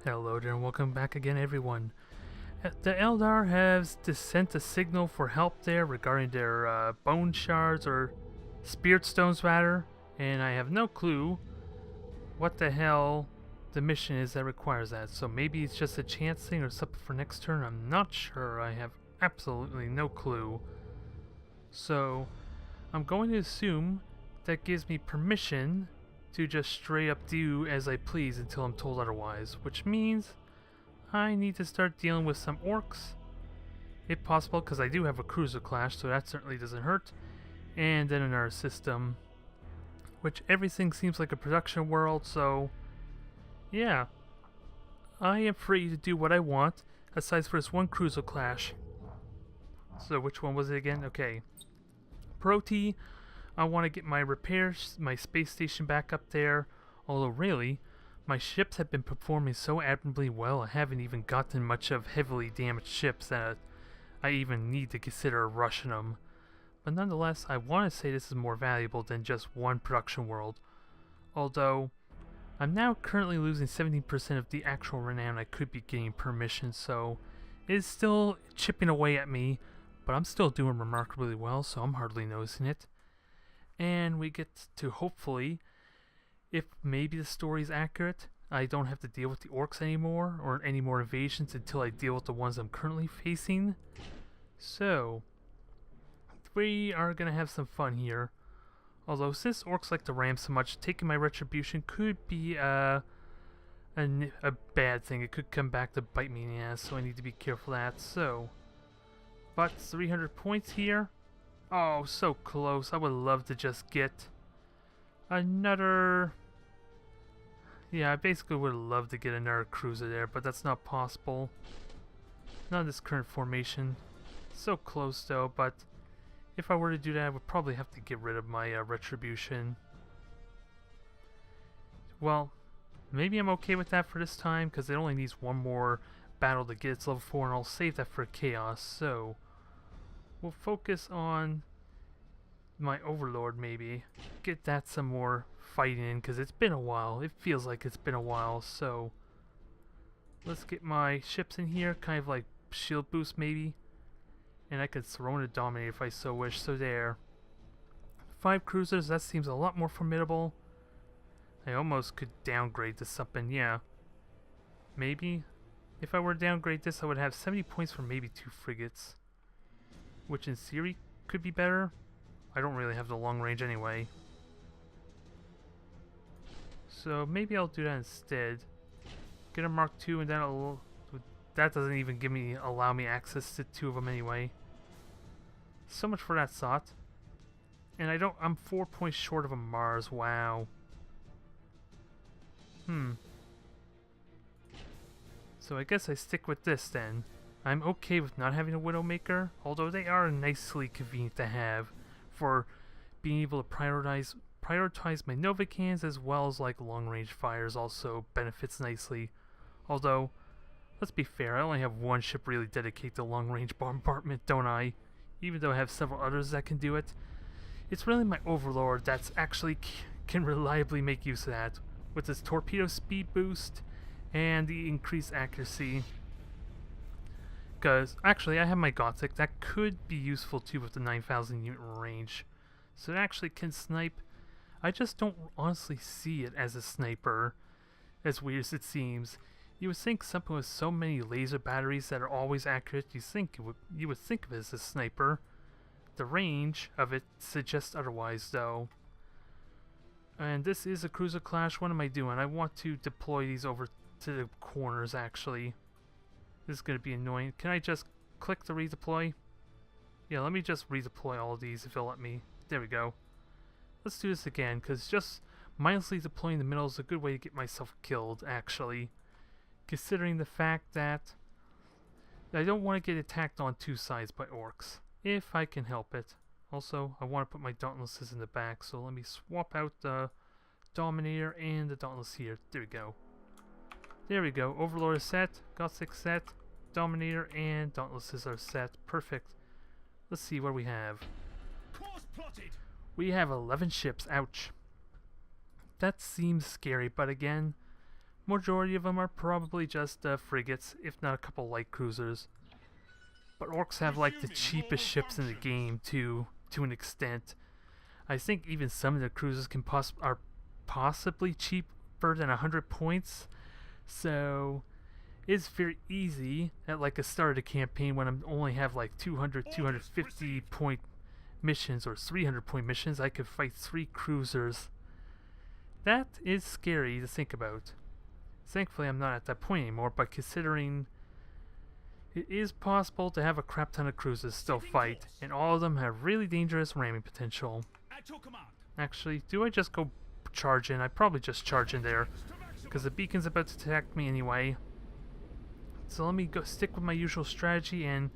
Hello there and welcome back again everyone. The Eldar has sent a signal for help there regarding their bone shards or spirit stones rather, and I have no clue what the hell the mission is that requires that. So maybe it's just a chance thing or something for next turn, I'm not sure. I have absolutely no clue. So I'm going to assume that gives me permission to just straight up do as I please until I'm told otherwise, which means I need to start dealing with some orcs, if possible, because I do have a cruiser clash, so that certainly doesn't hurt, and then another system, which everything seems like a production world, so yeah, I am free to do what I want, aside for this one cruiser clash. So which one was it again? Okay, Proti. I want to get my repairs, my space station back up there, although really, my ships have been performing so admirably well I haven't even gotten much of heavily damaged ships that I even need to consider rushing them. But nonetheless, I want to say this is more valuable than just one production world. Although, I'm now currently losing 70% of the actual renown I could be getting per mission, so it is still chipping away at me, but I'm still doing remarkably well, so I'm hardly noticing it. And we get to hopefully, if maybe the story is accurate, I don't have to deal with the orcs anymore, or any more invasions until I deal with the ones I'm currently facing. So, we are going to have some fun here. Although, since orcs like to ram so much, taking my retribution could be a bad thing. It could come back to bite me in the ass, so I need to be careful of that. So, but 300 points here. Oh, so close. I would love to just get another... Yeah, I basically would love to get another cruiser there, but that's not possible. Not in this current formation. So close though, but if I were to do that, I would probably have to get rid of my retribution. Well, maybe I'm okay with that for this time, because it only needs one more battle to get its level 4, and I'll save that for chaos, so... We'll focus on my overlord maybe. Get that some more fighting in, because it's been a while. It feels like it's been a while, so... Let's get my ships in here, kind of like shield boost maybe. And I could throw in a Dominator if I so wish, so there. 5 cruisers, that seems a lot more formidable. I almost could downgrade to something, yeah. Maybe. If I were to downgrade this, I would have 70 points for maybe 2 frigates. Which in theory could be better. I don't really have the long range anyway. So maybe I'll do that instead. Get a Mark II and then that doesn't even allow me access to 2 of them anyway. So much for that thought. And I'm 4 points short of a Mars, wow. So I guess I stick with this then. I'm okay with not having a Widowmaker, although they are nicely convenient to have for being able to prioritize my Novicans, as well as like long range fires also benefits nicely. Although, let's be fair, I only have one ship really dedicated to long range bombardment, don't I? Even though I have several others that can do it. It's really my Overlord that's actually can reliably make use of that, with its torpedo speed boost and the increased accuracy. Because, actually, I have my Gothic. That could be useful too with the 9,000 unit range. So it actually can snipe. I just don't honestly see it as a sniper, as weird as it seems. You would think something with so many laser batteries that are always accurate, you would think of it as a sniper. The range of it suggests otherwise, though. And this is a cruiser clash. What am I doing? I want to deploy these over to the corners, actually. This is going to be annoying. Can I just click to redeploy? Yeah, let me just redeploy all of these if it'll let me. There we go. Let's do this again, because just mindlessly deploying the middle is a good way to get myself killed, actually. Considering the fact that I don't want to get attacked on 2 sides by orcs, if I can help it. Also, I want to put my Dauntlesses in the back, so let me swap out the Dominator and the Dauntless here. There we go. There we go. Overlord is set, Gothic set, Dominator and Dauntlesses are set. Perfect. Let's see what we have. We have 11 ships. Ouch. That seems scary, but again, Majority of them are probably just frigates, if not a couple light cruisers. But Orks have like the cheapest ships in the game too, to an extent. I think even some of the cruisers are possibly cheaper than 100 points. So it's very easy at like a start of the campaign when I only have like 200, 250 point missions or 300 point missions. I could fight 3 cruisers. That is scary to think about. Thankfully I'm not at that point anymore, but considering it is possible to have a crap ton of cruisers still fight, and all of them have really dangerous ramming potential. Actually, do I just go charge in? I probably just charge in there, because the beacon's about to attack me anyway. So let me go stick with my usual strategy, and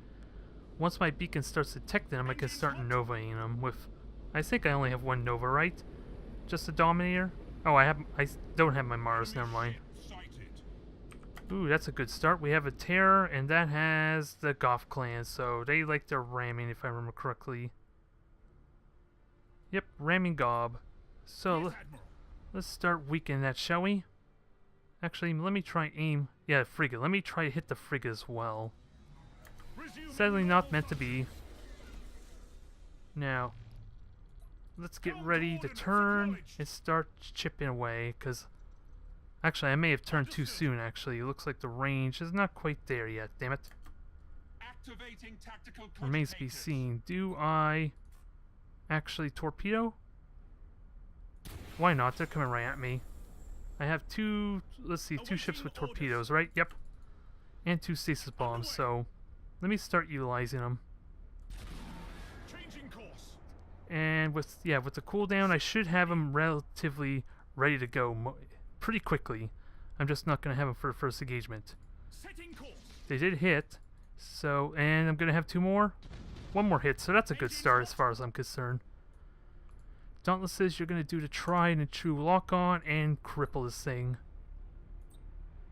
once my beacon starts detecting them, I can start novaing them with... I think I only have 1 nova, right? Just a Dominator? Oh, I don't have my Mars, never mind. Ooh, that's a good start. We have a Terror, and that has the Goth clan, so they like their ramming, if I remember correctly. Yep, ramming gob. So, let's start weakening that, shall we? Actually, let me try aim... Yeah, frigate. Let me try to hit the frigate as well. Sadly not meant to be. Now, let's get ready to turn and start chipping away, because... Actually, I may have turned too soon, actually. It looks like the range is not quite there yet, damn it. Remains to be seen. Do I actually torpedo? Why not? They're coming right at me. I have 2, let's see, 2 ships with torpedoes, right? Yep. And 2 stasis bombs, so let me start utilizing them. And with the cooldown, I should have them relatively ready to go pretty quickly. I'm just not going to have them for the first engagement. They did hit, so, and I'm going to have 2 more. 1 more hit, so that's a good start as far as I'm concerned. Dauntlesses, you're going to do the tried and true lock on and cripple this thing.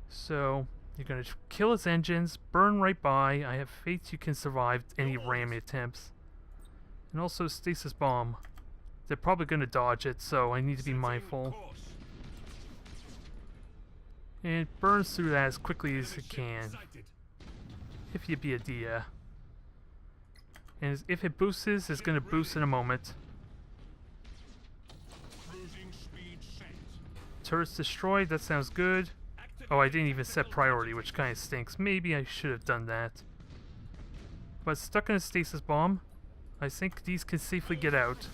So, you're going to kill its engines, burn right by. I have faith you can survive any ramming attempts. And also stasis bomb. They're probably going to dodge it, so I need to be mindful. And it burns through that as quickly as it can. If you be a dia. And if it boosts, it's going to boost in a moment. Turrets destroyed, that sounds good. Oh, I didn't even set priority, which kind of stinks. Maybe I should have done that. But stuck in a stasis bomb. I think these can safely get out.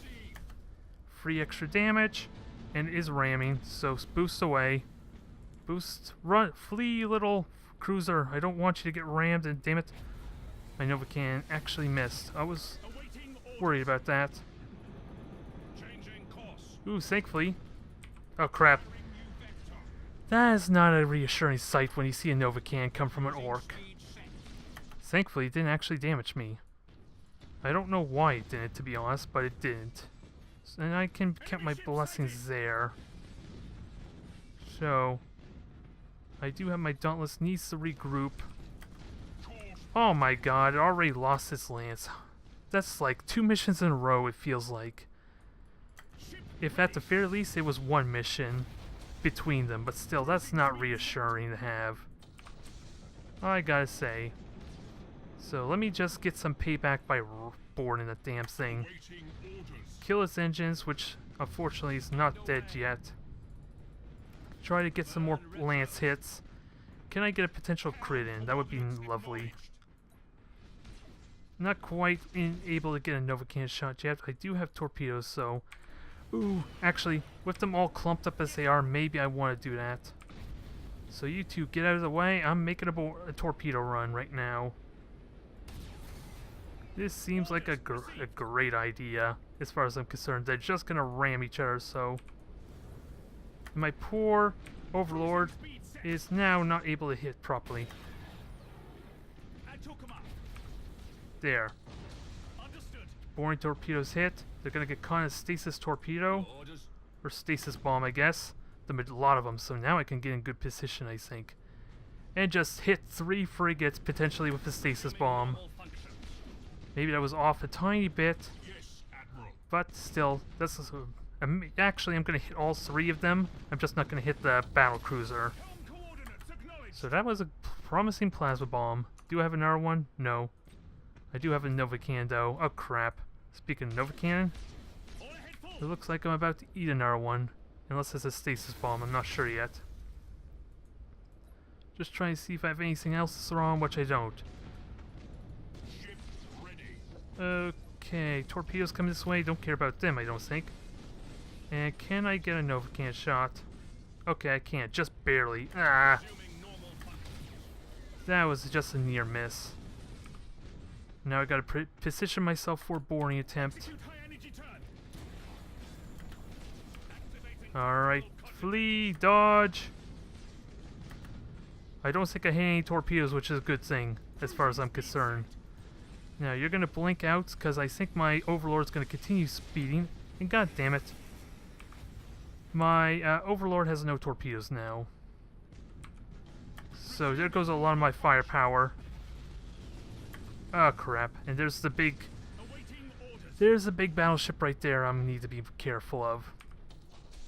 Free extra damage, and it is ramming, so boost away. Boost, run, flee, little cruiser. I don't want you to get rammed, and damn it, my Novacan actually missed. I was worried about that. Ooh, thankfully. Oh crap. That is not a reassuring sight when you see a Novacan come from an Ork. Thankfully, it didn't actually damage me. I don't know why it didn't, to be honest, but it didn't. And I can count my blessings there. So, I do have my Dauntless, needs to regroup. Oh my god, it already lost its lance. That's like 2 missions in a row, it feels like. If at the very least it was 1 mission between them, but still, that's not reassuring to have. I gotta say. So let me just get some payback by boarding the damn thing. Kill its engines, which unfortunately is not dead yet. Try to get some more lance hits. Can I get a potential crit in? That would be lovely. Not quite able to get a Novacan shot yet. I do have torpedoes, so... Ooh, actually, with them all clumped up as they are, maybe I want to do that. So you two, get out of the way. I'm making a torpedo run right now. This seems like a great idea, as far as I'm concerned. They're just going to ram each other, so... My poor Overlord is now not able to hit properly. There. Boring torpedoes hit. They're going to get caught in a stasis torpedo. Or stasis bomb, I guess. A lot of them, so now I can get in good position, I think. And just hit 3 frigates, potentially with the stasis bomb. Maybe that was off a tiny bit. But still, this is... actually, I'm going to hit all 3 of them. I'm just not going to hit the battle cruiser. So that was a promising plasma bomb. Do I have another one? No. I do have a Nova Cannon though. Oh crap. Speaking of Nova Cannon, it looks like I'm about to eat another one. Unless it's a stasis bomb, I'm not sure yet. Just trying to see if I have anything else to throw on, which I don't. Okay, torpedoes coming this way. Don't care about them, I don't think. And can I get a Nova Cannon shot? Okay, I can't. Just barely. Ah! That was just a near miss. Now I gotta position myself for a boarding attempt. Alright, flee, dodge. I don't think I hit any torpedoes, which is a good thing, as far as I'm concerned. Now, you're gonna blink out, because I think my Overlord's gonna continue speeding. And god damn it. My Overlord has no torpedoes now. So there goes a lot of my firepower. Oh crap. And there's the big battleship right there I need to be careful of.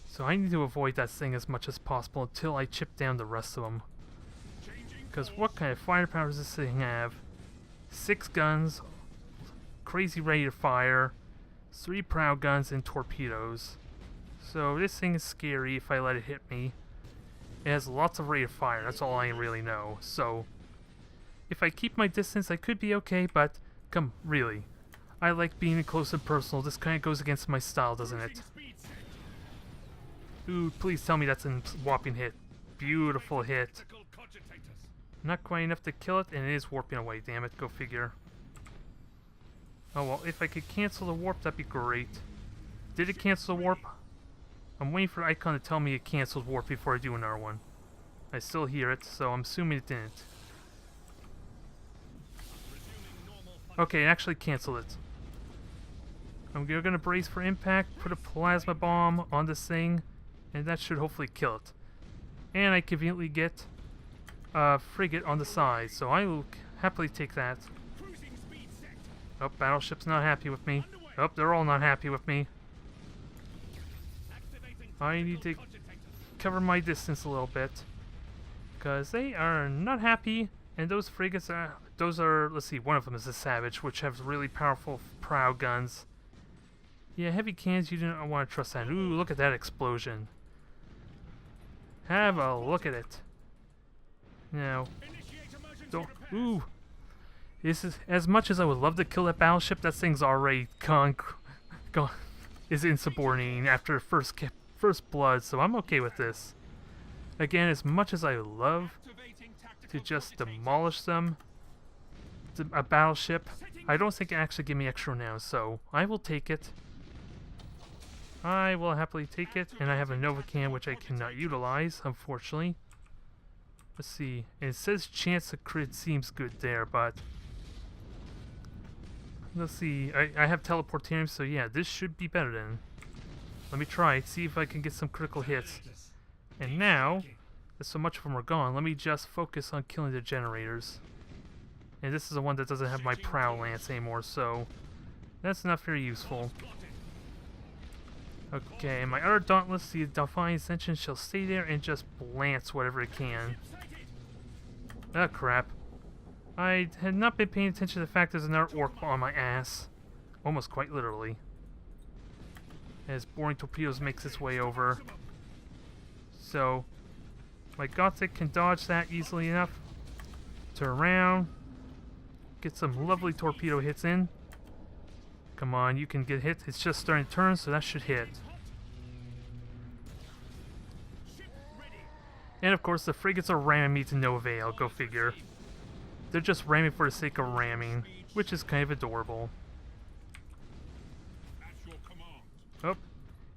So I need to avoid that thing as much as possible until I chip down the rest of them. Because what kind of firepower does this thing have? 6 guns, crazy rate of fire, 3 prow guns, and torpedoes. So this thing is scary if I let it hit me. It has lots of rate of fire, that's all I really know. So if I keep my distance I could be okay, but really. I like being close and personal. This kind of goes against my style, doesn't it? Ooh, please tell me that's a whopping hit. Beautiful hit. Not quite enough to kill it, and it is warping away, damn it, go figure. Oh well, if I could cancel the warp, that'd be great. Did it cancel the warp? I'm waiting for the icon to tell me it canceled warp before I do another one. I still hear it, so I'm assuming it didn't. Okay, it actually canceled it. I'm gonna brace for impact, put a plasma bomb on this thing, and that should hopefully kill it. And I conveniently get a frigate on the side, so I will happily take that. Oh, battleship's not happy with me. Oh, they're all not happy with me. I need to cover my distance a little bit, because they are not happy, and those frigates are, let's see, one of them is a Savage, which has really powerful prow guns. Yeah, heavy cannons, you do not want to trust that. Ooh, look at that explosion. Have a look at it. Now, don't, ooh. This is, as much as I would love to kill that battleship, that thing's already is insubordinating after first blood, so I'm okay with this. Again, as much as I would love to just demolish them, a battleship, I don't think it actually give me extra now, so I will take it. I will happily take it, and I have a Nova Cannon which I cannot utilize, unfortunately. Let's see, it says chance of crit seems good there, but let's see, I have teleportation, so yeah, this should be better then. Let me try it, see if I can get some critical hits. And now, that so much of them are gone, let me just focus on killing the generators. And this is the one that doesn't have my prow lance anymore, so that's not very useful. Okay, and my other dauntless, the Divine Ascension, shall stay there and just lance whatever it can. Ah, crap. I had not been paying attention to the fact there's another orc on my ass. Almost quite literally. As boring torpedoes makes its way over. So, my Gothic can dodge that easily enough. Turn around. Get some lovely torpedo hits in. Come on, you can get hit. It's just starting to turn, so that should hit. And of course, the frigates are ramming me to no avail, go figure. They're just ramming for the sake of ramming, which is kind of adorable. Oh,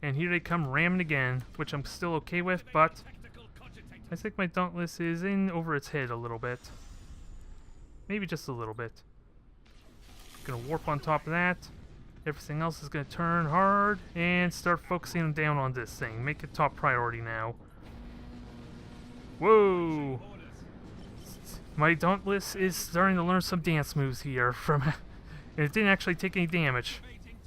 and here they come ramming again, which I'm still okay with, but I think my Dauntless is in over its head a little bit. Maybe just a little bit. Gonna warp on top of that. Everything else is gonna turn hard and start focusing down on this thing. Make it top priority now. Whoa! My Dauntless is starting to learn some dance moves here from and it didn't actually take any damage.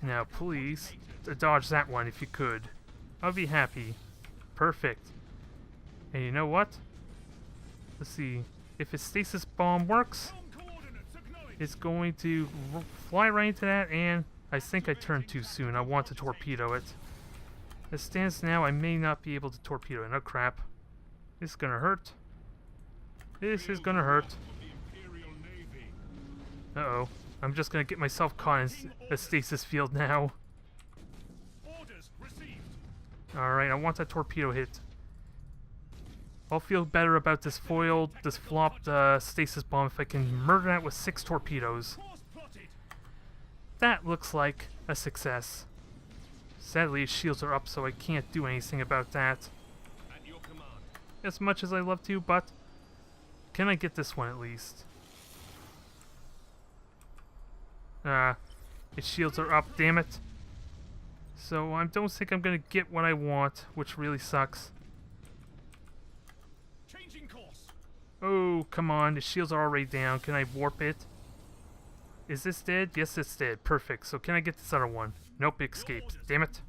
Now please, dodge that one if you could. I'll be happy. Perfect. And you know what? Let's see. If his stasis bomb works, it's going to fly right into that, and I think I turned too soon. I want to torpedo it. As it stands now, I may not be able to torpedo it. Oh crap. This is gonna hurt. This is gonna hurt. Uh-oh. I'm just gonna get myself caught in a stasis field now. Alright, I want that torpedo hit. I'll feel better about this foiled, this flopped stasis bomb if I can murder that with 6 torpedoes. That looks like a success. Sadly, his shields are up, so I can't do anything about that. As much as I love to, but can I get this one at least? His shields are up, damn it. So I don't think I'm gonna get what I want, which really sucks. Oh, come on, the shields are already down. Can I warp it? Is this dead? Yes, it's dead. Perfect. So can I get this other one? Nope, it escaped. Damn it.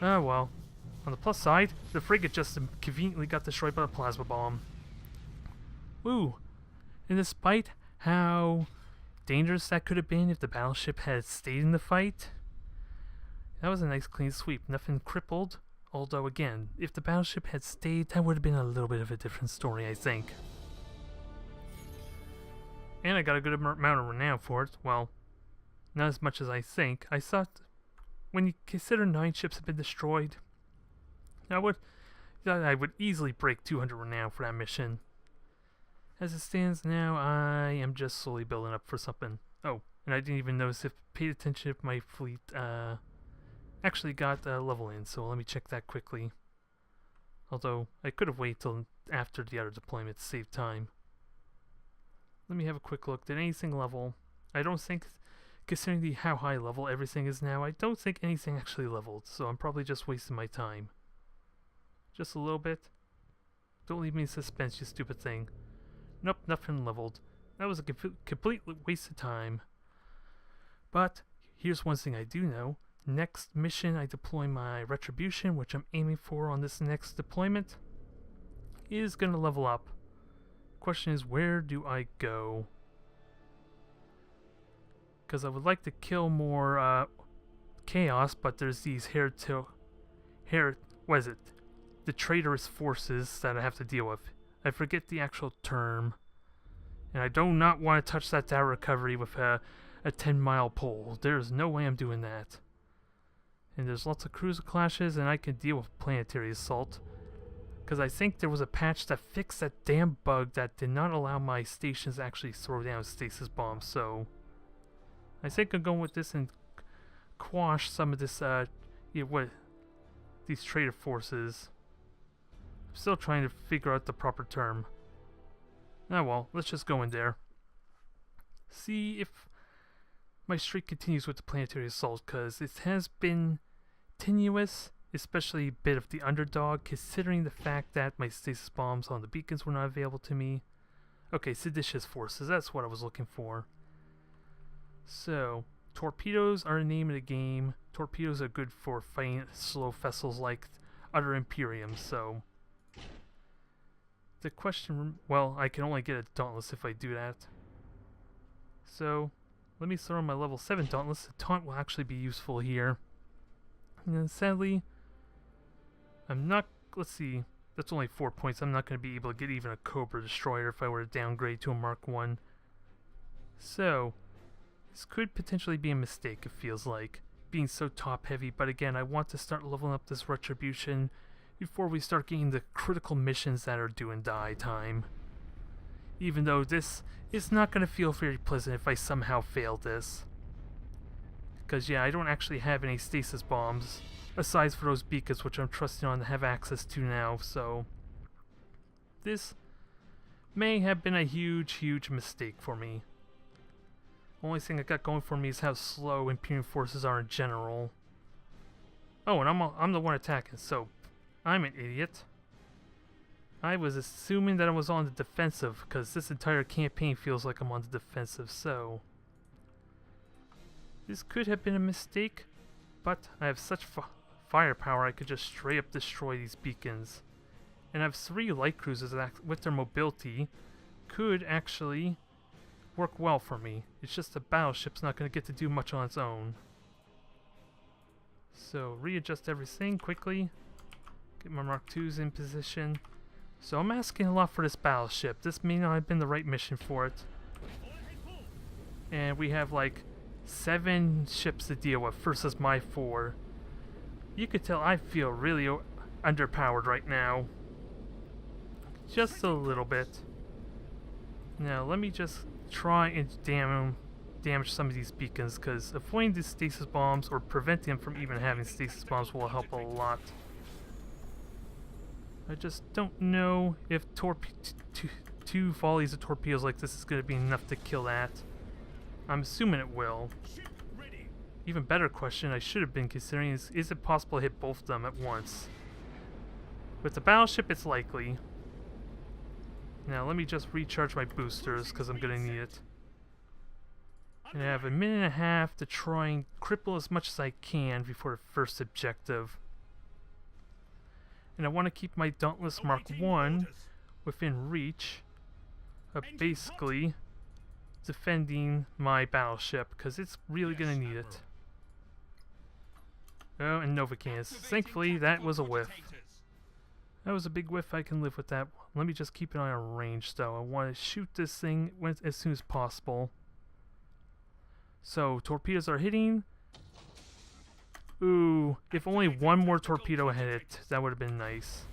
Oh, well. On the plus side, the frigate just conveniently got destroyed by a plasma bomb. Woo! And despite how dangerous that could have been if the battleship had stayed in the fight, that was a nice clean sweep. Nothing crippled. Although, again, if the battleship had stayed, that would have been a little bit of a different story, I think. And I got a good amount of renown for it. Well, not as much as I think. I thought, when you consider 9 ships have been destroyed, I would easily break 200 renown for that mission. As it stands now, I am just slowly building up for something. Oh, and I didn't even notice if paid attention if my fleet, actually got a level in, so let me check that quickly. Although, I could have waited till after the other deployment to save time. Let me have a quick look. Did anything level? I don't think, considering how high level everything is now, I don't think anything actually leveled, so I'm probably just wasting my time. Just a little bit. Don't leave me in suspense, you stupid thing. Nope, nothing leveled. That was a complete waste of time. But, here's one thing I do know. Next mission, I deploy my Retribution, which I'm aiming for on this next deployment, is going to level up. Question is, where do I go? Because I would like to kill more chaos, but there's these what is it? The traitorous forces that I have to deal with. I forget the actual term. And I do not want to touch that tower recovery with a 10-mile pole. There's no way I'm doing that. And there's lots of cruiser clashes, and I can deal with planetary assault. Because I think there was a patch that fixed that damn bug that did not allow my stations to actually throw down stasis bombs, so I think I'm going with this and quash some of this, these traitor forces. I'm still trying to figure out the proper term. Oh well, let's just go in there. See if my streak continues with the planetary assault, because it has been tenuous, especially a bit of the underdog, considering the fact that my stasis bombs on the beacons were not available to me. Okay, seditious forces, that's what I was looking for. So, torpedoes are the name of the game. Torpedoes are good for fighting slow vessels like other Imperiums, so the question, well, I can only get a Dauntless if I do that. So, let me throw in my level 7 Dauntless. The taunt will actually be useful here. And then sadly, I'm not, let's see, that's only 4 points. I'm not going to be able to get even a Cobra Destroyer if I were to downgrade to a Mark 1. So, this could potentially be a mistake, it feels like, being so top heavy, but again, I want to start leveling up this Retribution before we start getting the critical missions that are do and die time. Even though this is not going to feel very pleasant if I somehow fail this. Because yeah, I don't actually have any stasis bombs, aside for those beacons which I'm trusting on to have access to now, so this may have been a huge mistake for me. Only thing I got going for me is how slow Imperial forces are in general. Oh, and I'm the one attacking, so I'm an idiot. I was assuming that I was on the defensive, because this entire campaign feels like I'm on the defensive, so this could have been a mistake, but I have such firepower I could just straight up destroy these beacons. And I have 3 light cruisers that, with their mobility, could actually work well for me. It's just the battleship's not going to get to do much on its own. So readjust everything quickly. Get my Mark IIs in position. So I'm asking a lot for this battleship. This may not have been the right mission for it. And we have like 7 ships to deal with versus my 4. You could tell I feel really underpowered right now. Just a little bit. Now let me just try and damage some of these beacons, because avoiding these stasis bombs or preventing them from even having stasis bombs will help a lot. I just don't know if 2 volleys of torpedoes like this is going to be enough to kill that. I'm assuming it will. Even better question I should have been considering is it possible to hit both of them at once? With the battleship, it's likely. Now let me just recharge my boosters, because I'm going to need it. And I have a minute and a half to try and cripple as much as I can before the first objective. And I want to keep my Dauntless Mark I within reach of basically defending my battleship, because it's really going to need it. Oh, and Nova cannons. Thankfully, that was a whiff. That was a big whiff. I can live with that. Let me just keep it on range, though. I want to shoot this thing as soon as possible. So, torpedoes are hitting. Ooh, if only one more torpedo hit it, that would have been nice.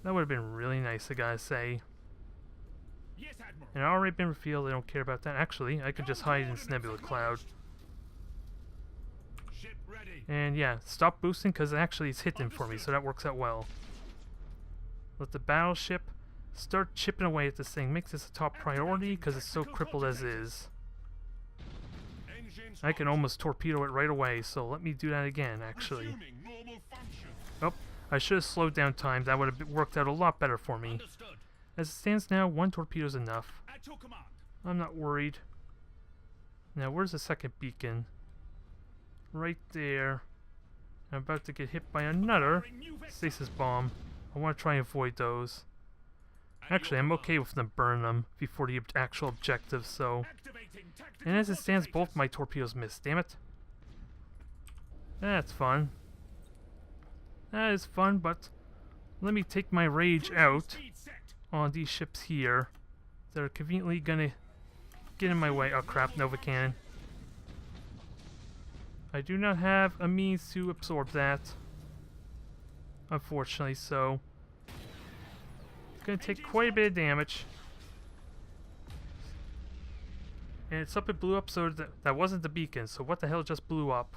That would have been really nice, I gotta say. And I've already been revealed, I don't care about that. Actually, I could just hide in this nebula cloud. And yeah, stop boosting, because actually it's hitting for me, so that works out well. Let the battleship start chipping away at this thing. Make this a top priority, because it's so crippled as is. I can almost torpedo it right away, so let me do that again, actually. Oh, I should have slowed down time. That would have worked out a lot better for me. As it stands now, 1 torpedo is enough. I'm not worried. Now, where's the second beacon? Right there. I'm about to get hit by another stasis bomb. I want to try and avoid those. Actually, I'm okay with them burning them before the actual objective, so... And as it stands, both my torpedoes miss. Damn it. That's fun. That is fun, but... Let me take my rage out on these ships here. They're conveniently gonna get in my way. Oh crap, Nova Cannon. I do not have a means to absorb that. Unfortunately, so... It's gonna take quite a bit of damage. And it's up, it blew up, so that wasn't the beacon, so what the hell just blew up?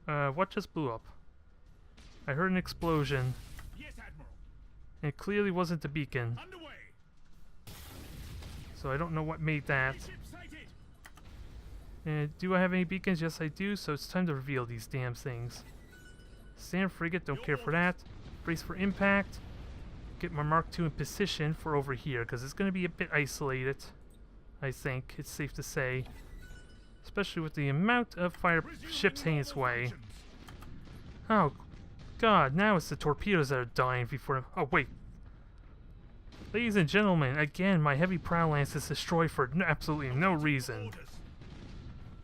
What just blew up? I heard an explosion. Yes, Admiral. And it clearly wasn't the beacon. Underway. So I don't know what made that. And do I have any beacons? Yes, I do, so it's time to reveal these damn things. Stand frigate, don't care for that. Brace for impact. Get my Mark II in position for over here, because it's going to be a bit isolated. I think it's safe to say. Especially with the amount of fire ships heading its way. Oh, God, now it's the torpedoes that are dying before... Oh, wait. Ladies and gentlemen, again, my heavy prow lance is destroyed for absolutely no reason.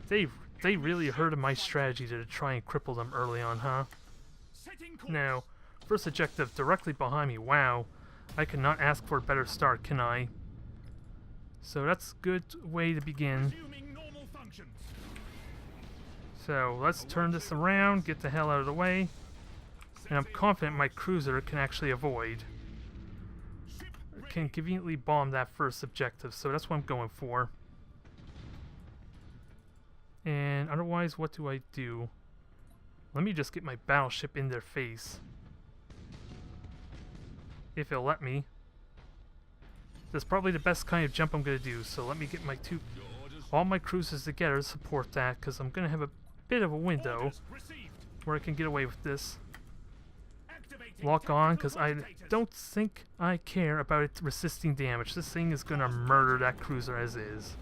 They really heard of my strategy to try and cripple them early on, huh? Now, first objective directly behind me. Wow. I cannot ask for a better start, can I? So that's a good way to begin. So let's turn this around, get the hell out of the way. And I'm confident my cruiser can actually avoid. Can conveniently bomb that first objective, so that's what I'm going for. And otherwise, what do I do? Let me just get my battleship in their face. If it'll let me. That's probably the best kind of jump I'm going to do, so let me get my all my cruisers together to support that, because I'm going to have a bit of a window where I can get away with this. Lock on, because I don't think I care about it resisting damage. This thing is going to murder that cruiser as is.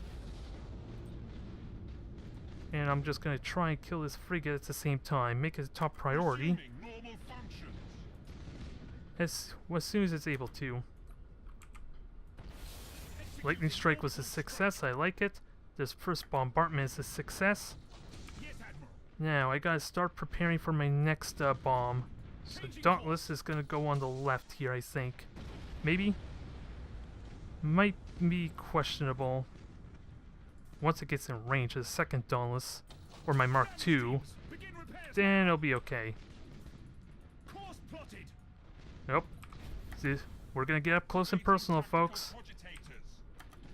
And I'm just going to try and kill this frigate at the same time. Make it a top priority. as soon as it's able to. Lightning Strike was a success, I like it. This first bombardment is a success. Now, I gotta start preparing for my next bomb. So Dauntless is gonna go on the left here, I think. Maybe? Might be questionable. Once it gets in range of the second Dauntless, or my Mark II, then it'll be okay. Nope. See, we're gonna get up close and personal, folks.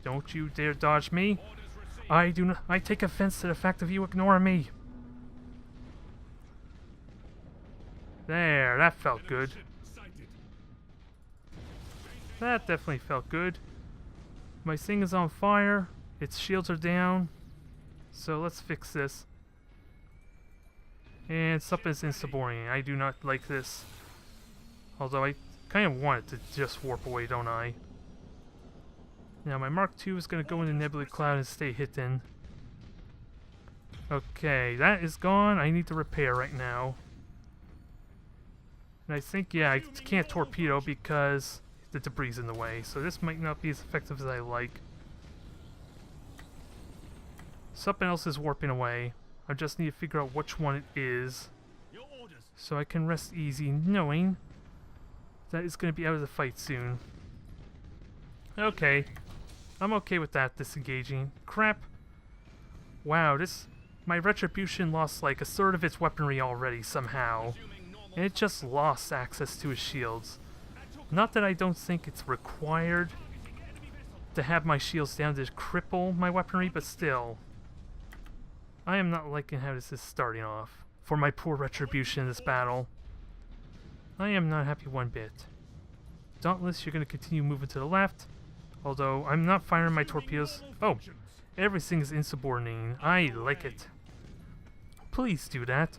Don't you dare dodge me. I take offense to the fact of you ignoring me. There, that felt good. That definitely felt good. My thing is on fire. Its shields are down. So let's fix this. And something is insubordinate. I do not like this. Although I kind of want it to just warp away, don't I? Now my Mark II is going to go into Nebula Cloud and stay hidden. Okay, that is gone. I need to repair right now. And I think, yeah, I can't torpedo because the debris is in the way. So this might not be as effective as I like. Something else is warping away. I just need to figure out which one it is. So I can rest easy knowing that it's going to be out of the fight soon. Okay. I'm okay with that disengaging. Crap. Wow, my Retribution lost like a third of its weaponry already somehow. And it just lost access to its shields. Not that I don't think it's required to have my shields down to cripple my weaponry, but still. I am not liking how this is starting off for my poor Retribution in this battle. I am not happy one bit. Dauntless, you're going to continue moving to the left. Although, I'm not firing my torpedoes. Oh, everything is insubordinating. I like it. Please do that.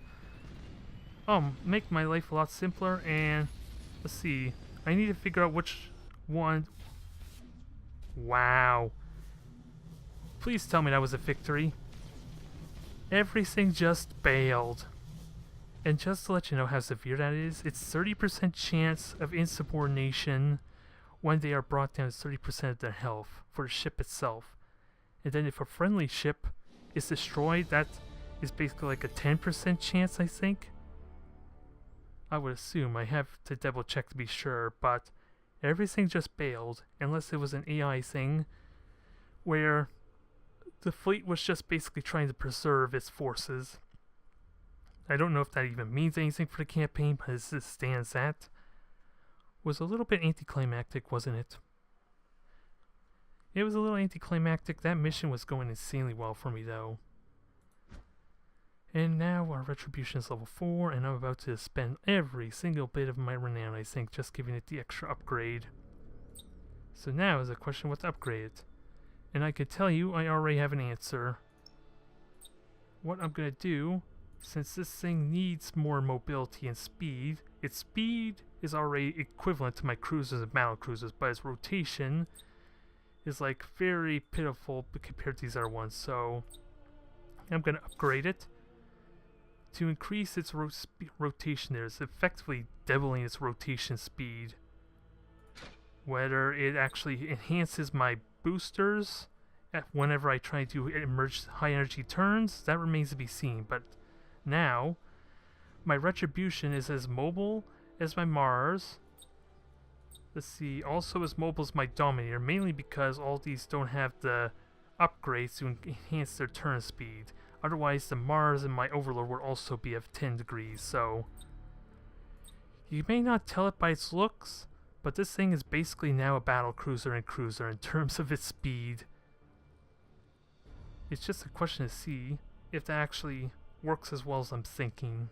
Make my life a lot simpler, and let's see. I need to figure out which one. Wow. Please tell me that was a victory. Everything just bailed. And just to let you know how severe that is, it's 30% chance of insubordination when they are brought down to 30% of their health for the ship itself. And then if a friendly ship is destroyed, that is basically like a 10% chance, I think. I would assume. I have to double check to be sure, but everything just bailed, unless it was an AI thing where the fleet was just basically trying to preserve its forces. I don't know if that even means anything for the campaign, but as it stands at, was a little bit anticlimactic, wasn't it? It was a little anticlimactic. That mission was going insanely well for me, though. And now our Retribution is level 4, and I'm about to spend every single bit of my renown, I think, just giving it the extra upgrade. So now is a question what to upgrade it. And I can tell you, I already have an answer. What I'm going to do, since this thing needs more mobility and speed, its speed is already equivalent to my cruisers and battle cruisers, but its rotation is like very pitiful compared to these other ones, so I'm going to upgrade it. To increase its rotation there, it's effectively doubling its rotation speed. Whether it actually enhances my boosters whenever I try to emerge high energy turns, that remains to be seen. But now, my Retribution is as mobile as my Mars. Let's see, also as mobile as my Dominator, mainly because all these don't have the upgrades to enhance their turn speed. Otherwise, the Mars and my Overlord would also be of 10 degrees, so you may not tell it by its looks, but this thing is basically now a battle cruiser and cruiser in terms of its speed. It's just a question to see if that actually works as well as I'm thinking.